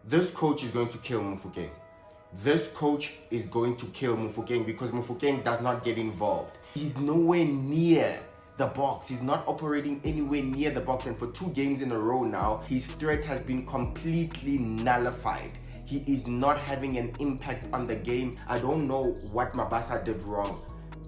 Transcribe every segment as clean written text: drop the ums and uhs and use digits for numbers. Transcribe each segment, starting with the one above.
This coach is going to kill Mufokeng. This coach is going to kill Mufokeng because Mufokeng does not get involved. He's nowhere near the box. He's not operating anywhere near the box, and for 2 games in a row now, his threat has been completely nullified. He is not having an impact on the game. I don't know what Mabasa did wrong,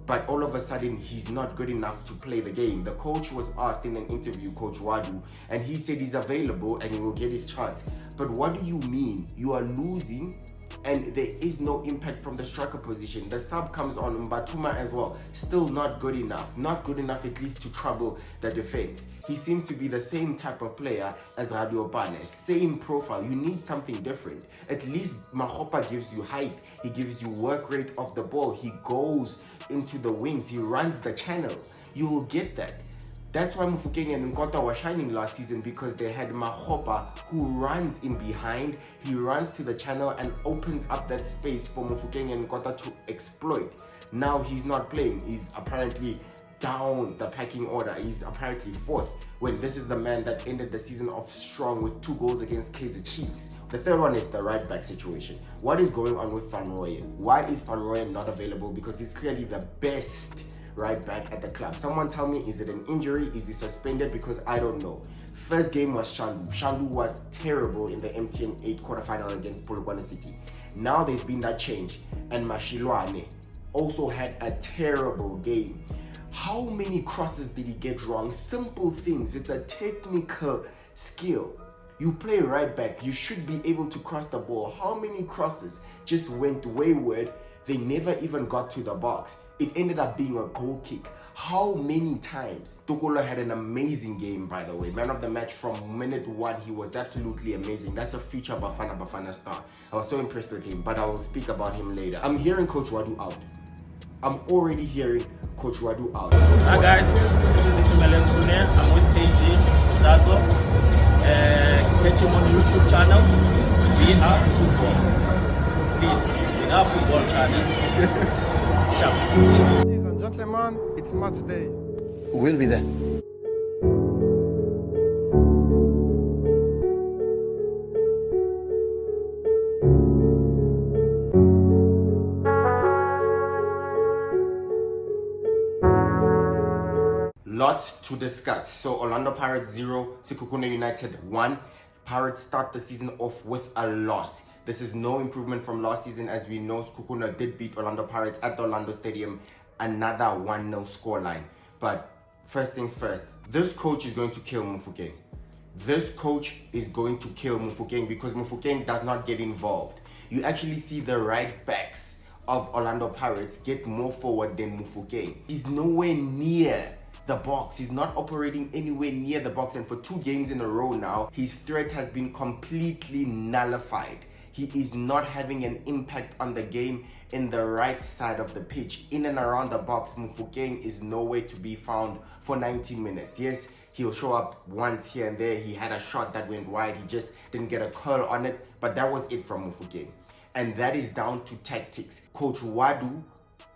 but all of a sudden he's not good enough to play the game. The coach was asked in an interview, Coach Wadu, and he said he's available and he will get his chance. But what do you mean? You are losing and there is no impact from the striker position. The sub comes on, Mbatuma as well, still not good enough. Not good enough at least to trouble the defense. He seems to be the same type of player as Radio Bane, same profile. You need something different. At least Mahopa gives you height, he gives you work rate of the ball, he goes into the wings, he runs the channel. You will get that. That's why Mufokeng and Nkota were shining last season, because they had Mahopa who runs in behind. He runs to the channel and opens up that space for Mufokeng and Nkota to exploit. Now he's not playing. He's apparently down the pecking order. He's apparently 4th, when this is the man that ended the season off strong with 2 goals against Kaizer Chiefs. The third one is the right back situation. What is going on with Van Rooyen? Why is Van Rooyen not available? Because he's clearly the best right back at the club. Someone tell me, is it an injury? Is he suspended? Because I don't know. First game was Shandu. Shandu was terrible in the MTN 8 quarterfinal against Polokwane City. Now there's been that change, and Mashilwane also had a terrible game. How many crosses did he get wrong? Simple things. It's a technical skill. You play right back, you should be able to cross the ball. How many crosses just went wayward? They never even got to the box. It ended up being a goal kick. How many times? Tokolo had an amazing game, by the way. Man of the match from minute 1. He was absolutely amazing. That's a future Bafana star. I was so impressed with him, but I will speak about him later. I'm hearing Coach Wadu out. I'm already hearing Coach Wadu out. Hi guys, this is Sekhukhune. I'm with KG Dato. Catch him on YouTube channel. We are football. Please, we are football channel. Ladies and gentlemen, it's match day. We'll be there. Lots to discuss. So Orlando Pirates 0, Sekhukhune United 1. Pirates start the season off with a loss. This is no improvement from last season. As we know, Sekhukhune did beat Orlando Pirates at the Orlando Stadium, another 1-0 scoreline. But first things first, this coach is going to kill Mufokeng. This coach is going to kill Mufokeng because Mufokeng does not get involved. You actually see the right backs of Orlando Pirates get more forward than Mufokeng. He's nowhere near the box. He's not operating anywhere near the box, and for 2 games in a row now, his threat has been completely nullified. He is not having an impact on the game in the right side of the pitch. In and around the box, Mufokeng is nowhere to be found for 90 minutes. Yes, he'll show up once here and there. He had a shot that went wide. He just didn't get a curl on it, but that was it from Mufokeng. And that is down to tactics. Coach Wadu,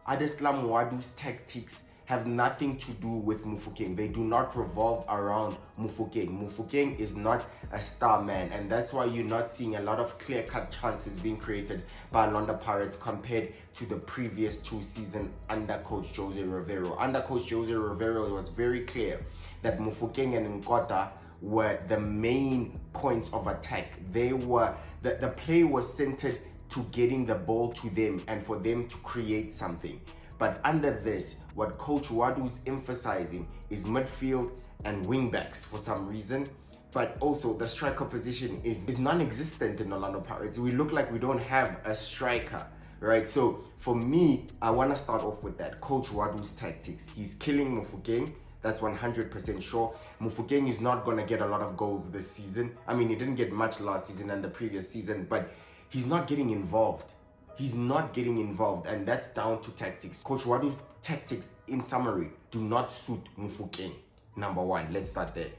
Adeslam Wadu's tactics have nothing to do with Mufokeng. They do not revolve around Mufokeng. Mufokeng is not a star man, and that's why you're not seeing a lot of clear-cut chances being created by Orlando Pirates compared to the previous 2 seasons under Coach Jose Rivero. Under Coach Jose Rivero, it was very clear that Mufokeng and Nkota were the main points of attack. They were the play was centered to getting the ball to them and for them to create something. But under this, what Coach Wadu is emphasizing is midfield and wingbacks for some reason. But also the striker position is non-existent in Orlando Pirates. We look like we don't have a striker, right? So for me, I want to start off with that. Coach Wadu's tactics. He's killing Mufokeng. That's 100% sure. Mufokeng is not going to get a lot of goals this season. I mean, he didn't get much last season and the previous season, but he's not getting involved. He's not getting involved, and that's down to tactics. Coach Wadu's tactics, in summary, do not suit Mufokeng. Number 1, let's start there.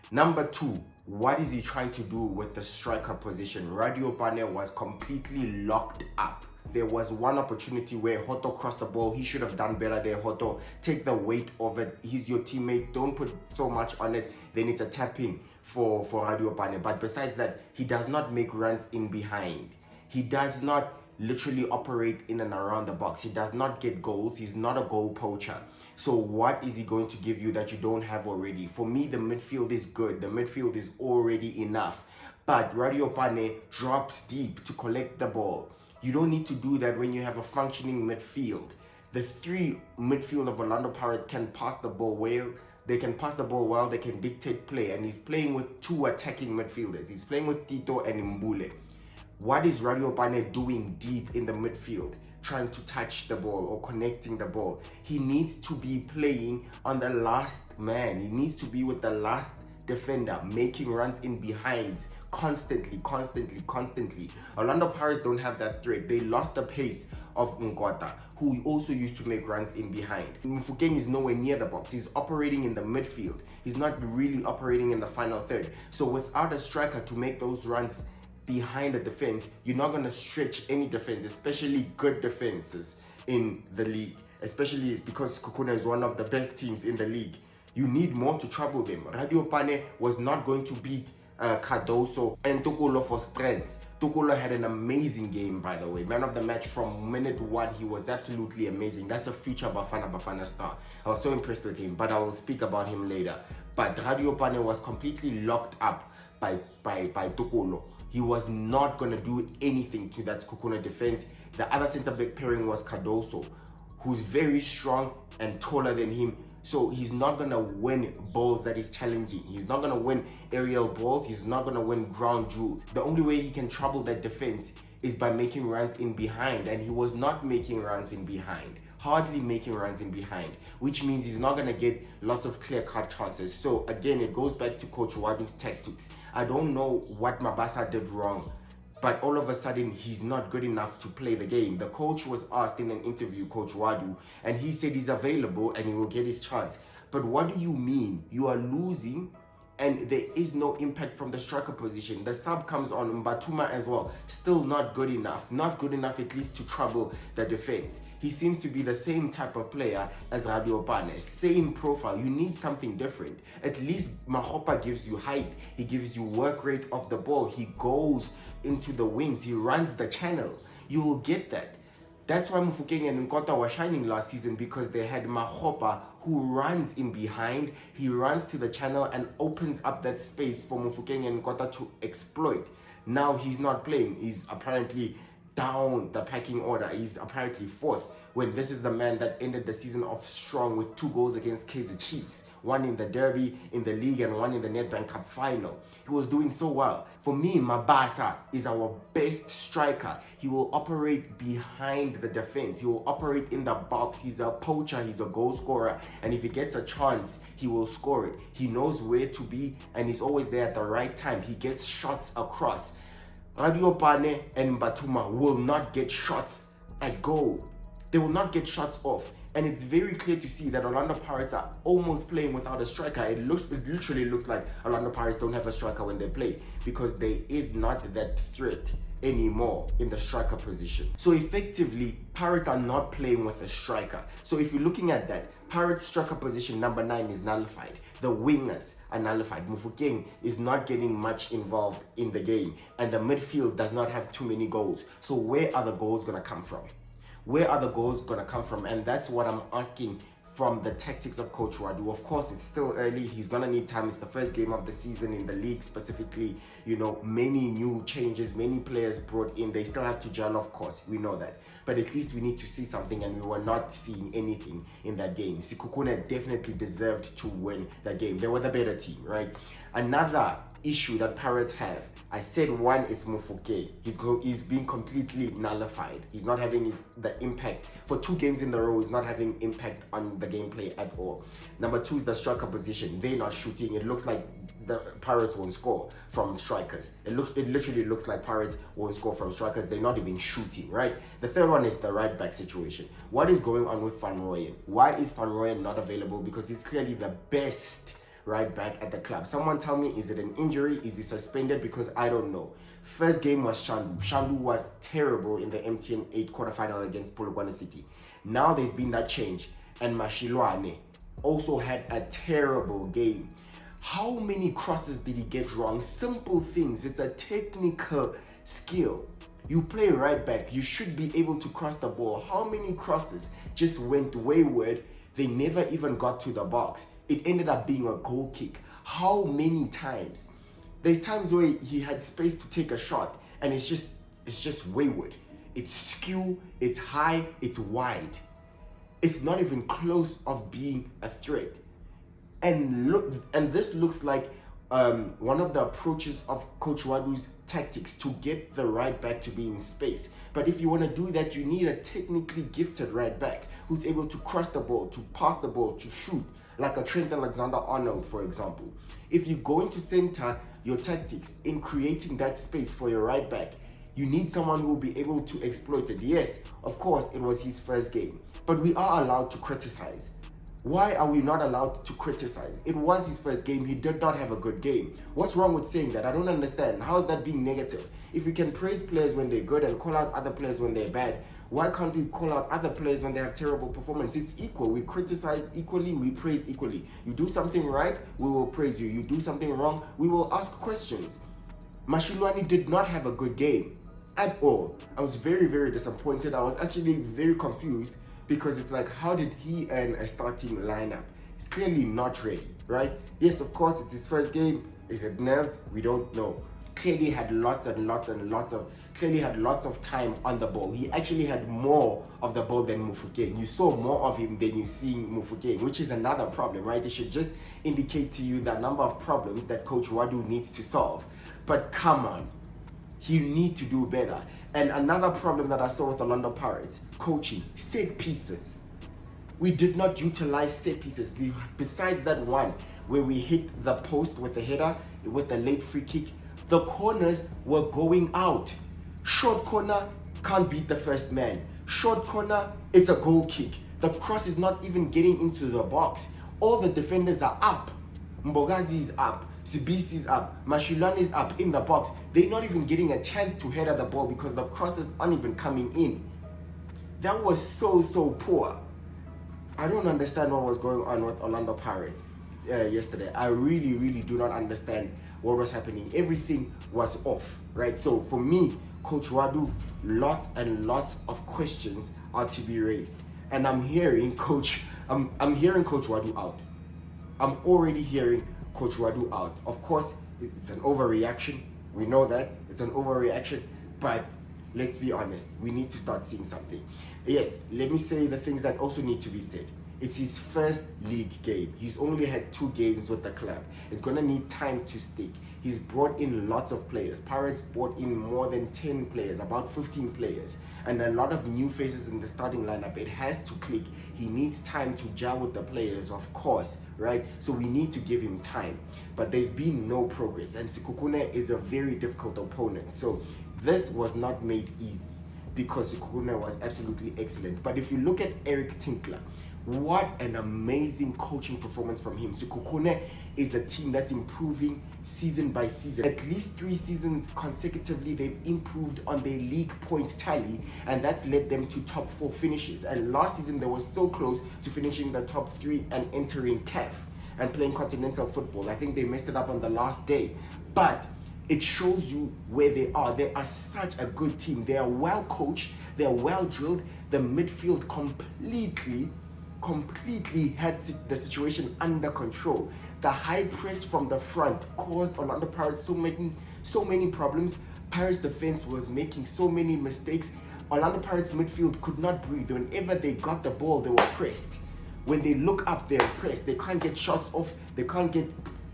Number 2, what is he trying to do with the striker position? Radio Bane was completely locked up. There was one opportunity where Hoto crossed the ball. He should have done better there, Hoto. Take the weight of it. He's your teammate. Don't put so much on it. Then it's a tap in. for Radio Pane. But besides that, he does not make runs in behind. He does not literally operate in and around the box. He does not get goals. He's not a goal poacher. So what is he going to give you that you don't have already? For me, the midfield is good. The midfield is already enough. But Radio Pane drops deep to collect the ball. You don't need to do that when you have a functioning midfield. The three midfield of Orlando Pirates can pass the ball well. They can pass the ball well. They can dictate play. And he's playing with two attacking midfielders. He's playing with Tito and Mbule. What is Radio Pane doing deep in the midfield? Trying to touch the ball or connecting the ball. He needs to be playing on the last man. He needs to be with the last defender, making runs in behind constantly. Orlando Pirates don't have that threat. They lost the pace of Ngwata, who also used to make runs in behind. Mufokeng is nowhere near the box. He's operating in the midfield. He's not really operating in the final third. So without a striker to make those runs behind the defense, you're not going to stretch any defense, especially good defenses in the league, especially because Sekhukhune is one of the best teams in the league. You need more to trouble them. Radio Pane was not going to beat Cardoso and Tokolo for strength. Tokolo had an amazing game, by the way. Man of the match from minute one. He was absolutely amazing. That's a future Bafana star. I was so impressed with him, but I will speak about him later. But Radio Pane was completely locked up by Tokolo. He was not going to do anything to that Sekhukhune defense. The other centre-back pairing was Cardoso, who's very strong and taller than him. So he's not going to win balls that is challenging. He's not going to win aerial balls. He's not going to win ground duels. The only way he can trouble that defense is by making runs in behind. And he was not making runs in behind. Hardly making runs in behind. Which means he's not going to get lots of clear-cut chances. So again, it goes back to Coach Wadu's tactics. I don't know what Mabasa did wrong, but all of a sudden he's not good enough to play the game. The coach was asked in an interview, Coach Wadu, and he said he's available and he will get his chance. But what do you mean? You are losing and there is no impact from the striker position. The sub comes on, Mbatuma as well. Still not good enough. Not good enough at least to trouble the defense. He seems to be the same type of player as Radio Pane. Same profile. You need something different. At least Mahopa gives you height. He gives you work rate of the ball. He goes into the wings. He runs the channel. You will get that. That's why Mufokeng and Nkota were shining last season, because they had Mahopa who runs in behind. He runs to the channel and opens up that space for Mufokeng and Nkota to exploit. Now he's not playing. He's apparently down the pecking order. He's apparently fourth, when this is the man that ended the season off strong with 2 goals against Kaizer Chiefs. 1 in the derby, in the league, and 1 in the Nedbank Cup final. He was doing so well. For me, Mabasa is our best striker. He will operate behind the defense. He will operate in the box. He's a poacher. He's a goal scorer. And if he gets a chance, he will score it. He knows where to be, and he's always there at the right time. He gets shots across. Radio Pane and Mbatuma will not get shots at goal. They will not get shots off. And it's very clear to see that Orlando Pirates are almost playing without a striker. It literally looks like Orlando Pirates don't have a striker when they play, because there is not that threat anymore in the striker position. So effectively, Pirates are not playing with a striker. So if you're looking at that, Pirates striker position number 9 is nullified. The wingers are nullified. Mufokeng is not getting much involved in the game, and the midfield does not have too many goals. So where are the goals going to come from? Where are the goals going to come from? And that's what I'm asking from the tactics of Coach Wadu. Of course, it's still early. He's going to need time. It's the first game of the season in the league specifically. You know, many new changes, many players brought in. They still have to gel, of course. We know that. But at least we need to see something, and we were not seeing anything in that game. Sekhukhune definitely deserved to win that game. They were the better team, right? Another issue that Pirates have, I said one is Mufokeng. He's being completely nullified. He's not having the impact. For 2 games in a row, he's not having impact on the gameplay at all. Number 2 is the striker position. They're not shooting. It looks like the Pirates won't score from strikers. It literally looks like Pirates won't score from strikers. They're not even shooting, right? The third one is the right back situation. What is going on with Van Rooyen? Why is Van Rooyen not available? Because he's clearly the best right back at the club. Someone tell me, is it an injury? Is he suspended? Because I don't know. First game was Shandu. Shandu was terrible in the MTN 8 quarterfinal against Polokwane City. Now there's been that change, and Mashilwane also had a terrible game. How many crosses did he get wrong? Simple things. It's a technical skill. You play right back, you should be able to cross the ball. How many crosses just went wayward? They never even got to the box. It ended up being a goal kick. How many times? There's times where he had space to take a shot and it's just wayward. It's skew, it's high, it's wide. It's not even close of being a threat. And this looks like one of the approaches of Coach Wadu's tactics to get the right back to be in space. But if you want to do that, you need a technically gifted right back who's able to cross the ball, to pass the ball, to shoot, like a Trent Alexander-Arnold, for example. If you go into center your tactics in creating that space for your right back, you need someone who will be able to exploit it. Yes, of course, it was his first game, but we are allowed to criticize. Why are we not allowed to criticize? It was his first game. He did not have a good game. What's wrong with saying that? I don't understand. How is that being negative? If we can praise players when they're good and call out other players when they're bad, why can't we call out other players when they have terrible performance? It's equal. We criticize equally. We praise equally. You do something right, we will praise you. You do something wrong, we will ask questions. Mashilwani did not have a good game at all. I was very, very disappointed. I was actually very confused, because it's like, how did he earn a starting lineup? He's clearly not ready, right? Yes, of course, it's his first game. Is it nerves? We don't know. Clearly had lots of time on the ball. He actually had more of the ball than Mufukeng. You saw more of him than you see Mufukeng, which is another problem, right? It should just indicate to you the number of problems that Coach Wadu needs to solve. But come on, you need to do better. And another problem that I saw with Orlando Pirates, coaching, set pieces. We did not utilize set pieces. Besides that one where we hit the post with the header, with the late free kick, the corners were going out. Short corner, can't beat the first man. Short corner, it's a goal kick. The cross is not even getting into the box. All the defenders are up. Mbogazi is up. Sibisi is up, Mashilwani is up in the box. They're not even getting a chance to head at the ball because the crosses aren't even coming in. That was so poor. I don't understand what was going on with Orlando Pirates yesterday. I really do not understand what was happening. Everything was off, right? So for me, Coach Wadu, lots and lots of questions are to be raised. And I'm hearing Coach Wadu out. I'm already hearing Coach Wadu out. Of course, it's an overreaction. We know that it's an overreaction, but let's be honest. We need to start seeing something. Yes, let me say the things that also need to be said. It's his first league game. He's only had 2 games with the club. It's gonna need time to stick. He's brought in lots of players. Pirates brought in more than 10 players, about 15 players, and a lot of new faces in the starting lineup. It has to click. He needs time to gel with the players, of course, right? So we need to give him time. But there's been no progress, and Sekhukhune is a very difficult opponent. So this was not made easy because Sekhukhune was absolutely excellent. But if you look at Eric Tinkler, what an amazing coaching performance from him. Sekhukhune is a team that's improving season by season. At least 3 seasons consecutively, they've improved on their league point tally, and that's led them to top 4 finishes. And last season, they were so close to finishing the top 3 and entering CAF and playing continental football. I think they messed it up on the last day. But it shows you where they are. They are such a good team. They are well coached. They are well drilled. The midfield completely had the situation under control. The high press from the front caused Orlando Pirates so many problems. Pirates defense was making so many mistakes. Orlando Pirates midfield could not breathe. Whenever they got the ball, they were pressed. When they look up, they're pressed. They can't get shots off. They can't get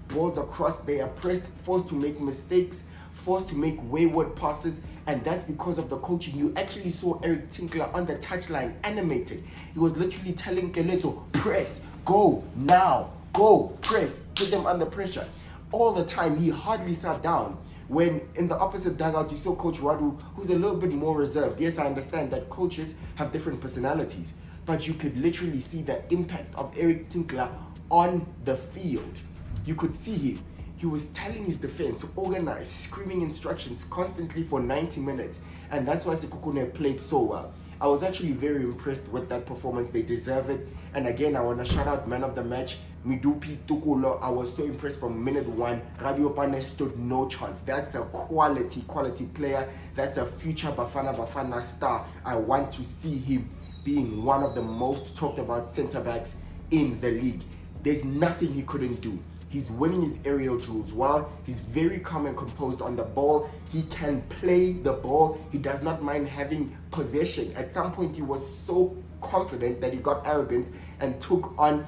balls across. They are pressed, forced to make mistakes, forced to make wayward passes, and that's because of the coaching. You actually saw Eric Tinkler on the touchline animated. He was literally telling Keleto, press, go now, go, press, put them under pressure. All the time, he hardly sat down. When in the opposite dugout, you saw Coach Wadu, who's a little bit more reserved. Yes, I understand that coaches have different personalities, but you could literally see the impact of Eric Tinkler on the field. You could see him. He was telling his defense, organize, screaming instructions constantly for 90 minutes. And that's why Sekhukhune played so well. I was actually very impressed with that performance. They deserve it. And again, I want to shout out man of the match, Midupi Tukulo, I was so impressed from minute one. Radio Bane stood no chance. That's a quality player. That's a future Bafana star. I want to see him being one of the most talked about centre backs in the league. There's nothing he couldn't do. He's winning his aerial duels well. He's very calm and composed on the ball. He can play the ball. He does not mind having possession. At some point, he was so confident that he got arrogant and took on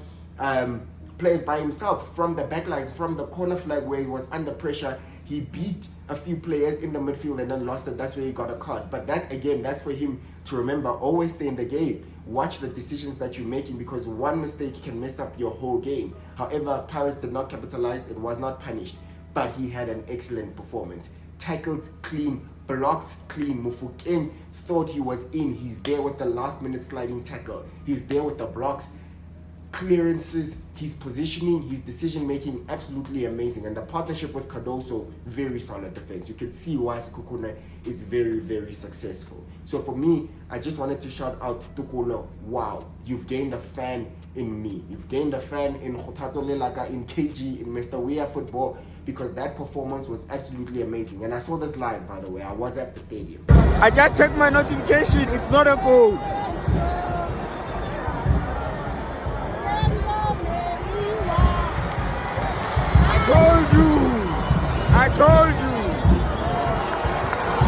players by himself from the back line, from the corner flag where he was under pressure. He beat a few players in the midfield and then lost it. That's where he got a card. But that, again, that's for him to remember. Always stay in the game. Watch the decisions that you're making, because one mistake can mess up your whole game. However, Pirates did not capitalize. It was not punished, but he had an excellent performance. Tackles clean, blocks clean. Mufokeng thought he was in. He's there with the last minute sliding tackle. He's there with the blocks, clearances, his positioning, his decision making, absolutely amazing. And the partnership with Cardoso, very solid defense. You can see why Sekhukhune is very, very successful. So for me, I just wanted to shout out Tukulo. Wow, you've gained a fan in me. You've gained a fan in Khotatso Lelaga, in KG, in Mr. Weah Football, because that performance was absolutely amazing. And I saw this live, by the way. I was at the stadium. I just checked my notification. It's not a goal. I told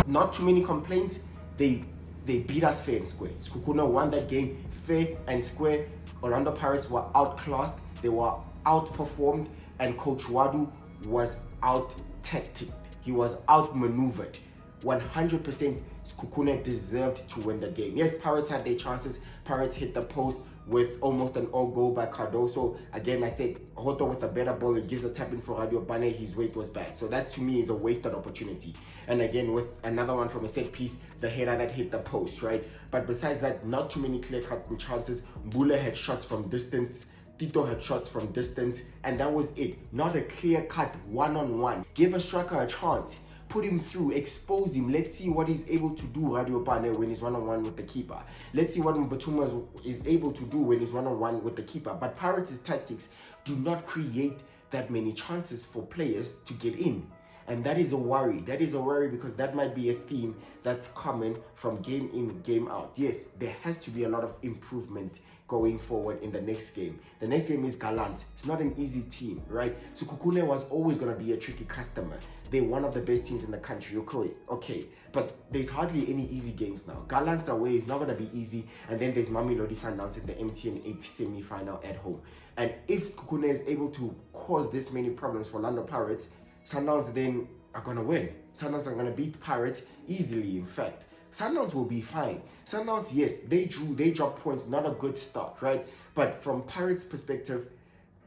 you. Not too many complaints. They beat us fair and square. Sekhukhune won that game fair and square. Orlando Pirates were outclassed. They were outperformed, and Coach Wadu was out-tacticked. He was outmaneuvered. 100% Sekhukhune deserved to win the game. Yes, Pirates had their chances. Pirates hit the post with almost an all goal by Cardoso. Again, I said Hoto with a better ball, it gives a tap in for Radio Bane. His weight was bad. So that to me is a wasted opportunity. And again, with another one from a set piece, the header that hit the post, right? But besides that, not too many clear-cut chances. Mbule had shots from distance. Tito had shots from distance. And that was it. Not a clear-cut one-on-one. Give a striker a chance. Put him through, expose him. Let's see what he's able to do, Radio Bane, when he's one-on-one with the keeper. Let's see what Mbatuma is able to do when he's one-on-one with the keeper. But Pirates' tactics do not create that many chances for players to get in. And that is a worry. That is a worry, because that might be a theme that's common from game in, game out. Yes, there has to be a lot of improvement going forward in the next game. The next game is Galant. It's not an easy team, right? Sekhukhune was always going to be a tricky customer. They're one of the best teams in the country, okay. But there's hardly any easy games now. Galant's away is not going to be easy. And then there's Mamelodi Sundowns in the MTN 8 semi-final at home. And if Sekhukhune is able to cause this many problems for Orlando Pirates, Sundowns then are going to win. Sundowns are going to beat Pirates easily, in fact. Sundowns will be fine. Sundowns, yes, they dropped points, not a good start, right? But from Pirates' perspective,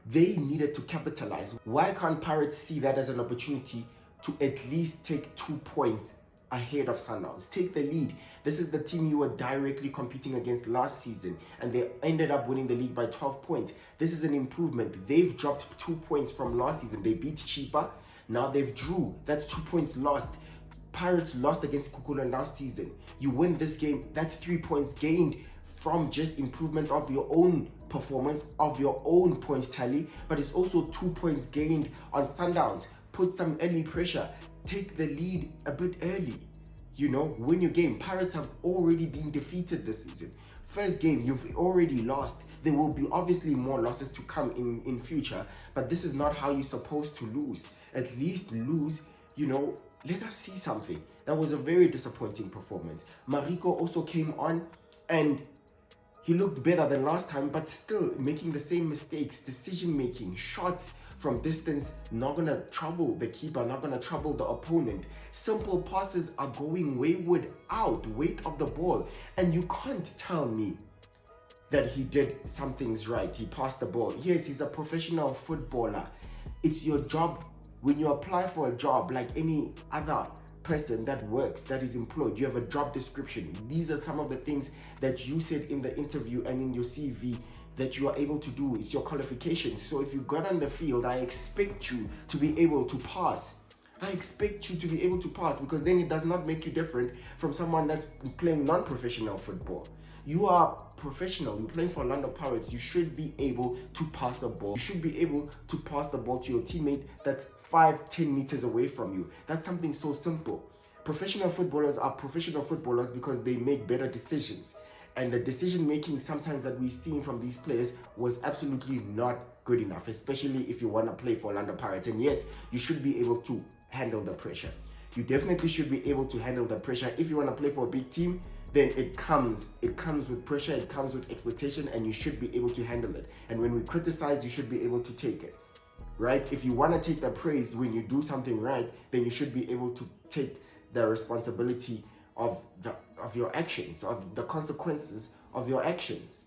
they needed to capitalize. Why can't Pirates see that as an opportunity to at least take 2 points ahead of Sundowns? Take the lead. This is the team you were directly competing against last season, and they ended up winning the league by 12 points. This is an improvement. They've dropped 2 points from last season. They beat Chipa. Now they've drew. That's 2 points lost. Pirates lost against Sekhukhune last season. You win this game, that's 3 points gained from just improvement of your own performance, of your own points tally, but it's also 2 points gained on Sundowns. Put some early pressure, take the lead a bit early, win your game. Pirates have already been defeated this season. First game, you've already lost. There will be obviously more losses to come in future, but this is not how you're supposed to lose. At least lose, let us see something. That was a very disappointing performance. Mariko also came on and he looked better than last time, but still making the same mistakes, decision making, shots from distance, not gonna trouble the keeper, not gonna trouble the opponent. Simple passes are going wayward out, weight of the ball. And you can't tell me that he did some things right. He passed the ball. Yes, he's a professional footballer. It's your job. When you apply for a job, like any other person that works, that is employed, you have a job description. These are some of the things that you said in the interview and in your CV that you are able to do. It's your qualifications. So if you got on the field, I expect you to be able to pass. I expect you to be able to pass, because then it does not make you different from someone that's playing non-professional football. You are professional. You're playing for Orlando Pirates. You should be able to pass a ball. You should be able to pass the ball to your teammate that's 5-10 meters away from you. That's something so simple. Professional footballers are professional footballers because they make better decisions. And the decision making sometimes that we're seeing from these players was absolutely not good enough, especially if you want to play for Orlando Pirates. And yes, you should be able to handle the pressure. You definitely should be able to handle the pressure. If you want to play for a big team, then it comes with pressure, it comes with expectation, and you should be able to handle it. And when we criticize, you should be able to take it, right? If you want to take the praise when you do something right, then you should be able to take the responsibility of your actions, of the consequences of your actions,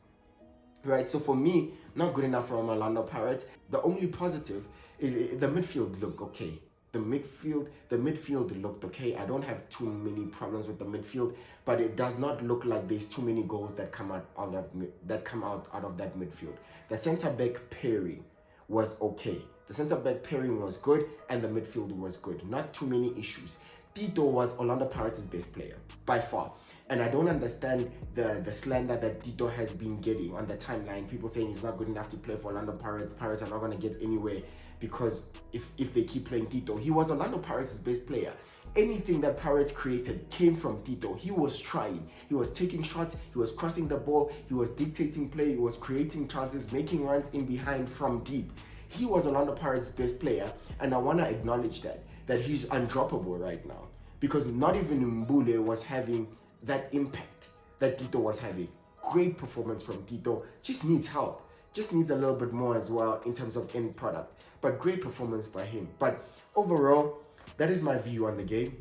right? So for me, not good enough from Orlando Pirates. The only positive is the midfield look okay. The midfield looked okay. I don't have too many problems with the midfield, but it does not look like there's too many goals that come out of that midfield. The centre back pairing was okay. The centre back pairing was good, and the midfield was good. Not too many issues. Tito was Orlando Pirates' best player by far. And I don't understand the slander that Tito has been getting on the timeline. People saying he's not good enough to play for Orlando Pirates. Pirates are not going to get anywhere because if they keep playing Tito. He was Orlando Pirates' best player. Anything that Pirates created came from Tito. He was trying. He was taking shots. He was crossing the ball. He was dictating play. He was creating chances, making runs in behind from deep. He was Orlando Pirates' best player, and I want to acknowledge that he's undroppable right now, because not even Mbule was having that impact that Tito was having. Great performance from Tito, just needs help, just needs a little bit more as well in terms of end product, but great performance by him. But overall, that is my view on the game.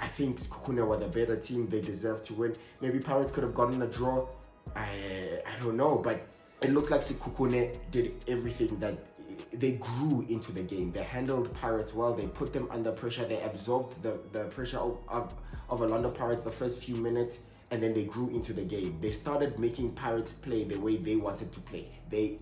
I think Sekhukhune were the better team. They deserve to win. Maybe Pirates could have gotten a draw. I don't know, but it looks like Sekhukhune did everything that they grew into the game. They handled Pirates well. They put them under pressure. They absorbed the pressure of Orlando Pirates the first few minutes, and then they grew into the game. They started making Pirates play the way they wanted to play. They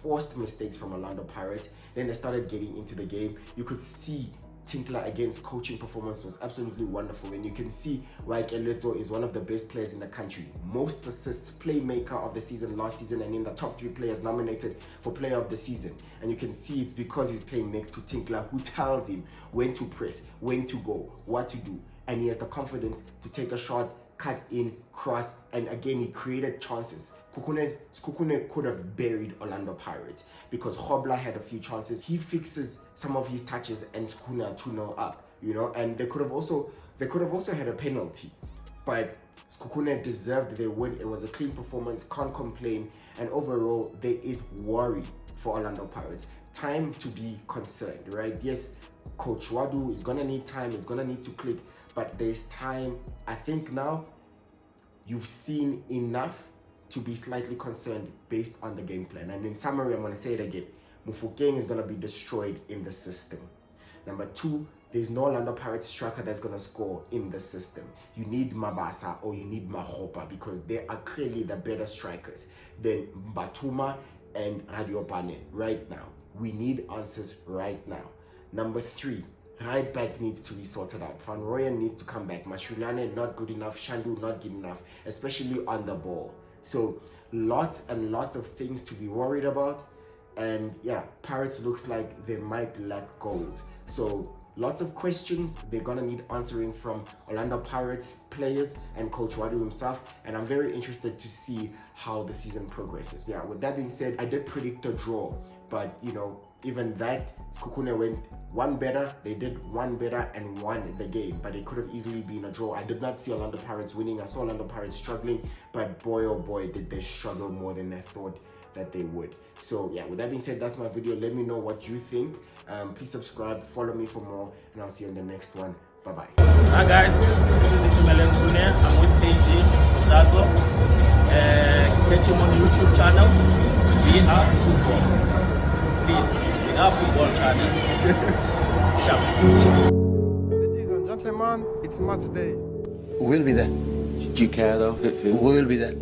forced mistakes from Orlando Pirates. Then they started getting into the game. You could see Tinkler against coaching performance was absolutely wonderful, and you can see why Keletso is one of the best players in the country. Most assists, playmaker of the season last season, and in the top 3 players nominated for player of the season. And you can see it's because he's playing next to Tinkler, who tells him when to press, when to go, what to do, and he has the confidence to take a shot, cut in, cross, and again he created chances. Sekhukhune could have buried Orlando Pirates because Hobla had a few chances. He fixes some of his touches and Sekhukhune are 2-0 up, you know, and they could have also had a penalty, but Sekhukhune deserved their win. It was a clean performance, can't complain, and overall there is worry for Orlando Pirates. Time to be concerned, right? Yes, Coach Wadu is gonna need time, it's gonna need to click, but there's time. I think now you've seen enough to be slightly concerned based on the game plan. And in summary, I'm going to say it again. Mufokeng is going to be destroyed in the system. Number 2, there's no Orlando Pirates striker that's going to score in the system. You need Mabasa or you need Mahopa because they are clearly the better strikers than Batuma and Radiopane right now. We need answers right now. Number 3, right back needs to be sorted out. Van Rooyen needs to come back. Mashulane not good enough. Shandu not good enough, especially on the ball. So lots and lots of things to be worried about, and yeah, Pirates looks like they might lack goals. So lots of questions they're gonna need answering from Orlando Pirates players and Coach Wadu himself, and I'm very interested to see how the season progresses. Yeah, with that being said, I did predict a draw, but you know, even that, Sekhukhune went one better. They did one better and won the game, but it could have easily been a draw. I did not see Orlando Pirates winning. I saw Orlando Pirates struggling, but boy oh boy did they struggle more than I thought that they would. So yeah, with that being said, that's my video. Let me know what you think. Please subscribe, follow me for more, and I'll see you in the next one. Bye bye. Hi guys, this is Sekhukhune. I'm with KG Dato. Catch him on YouTube channel. We are football. Please, we are football channel. Sharp. Ladies and gentlemen, it's match day. We'll be there. Do you care though? Who will be there?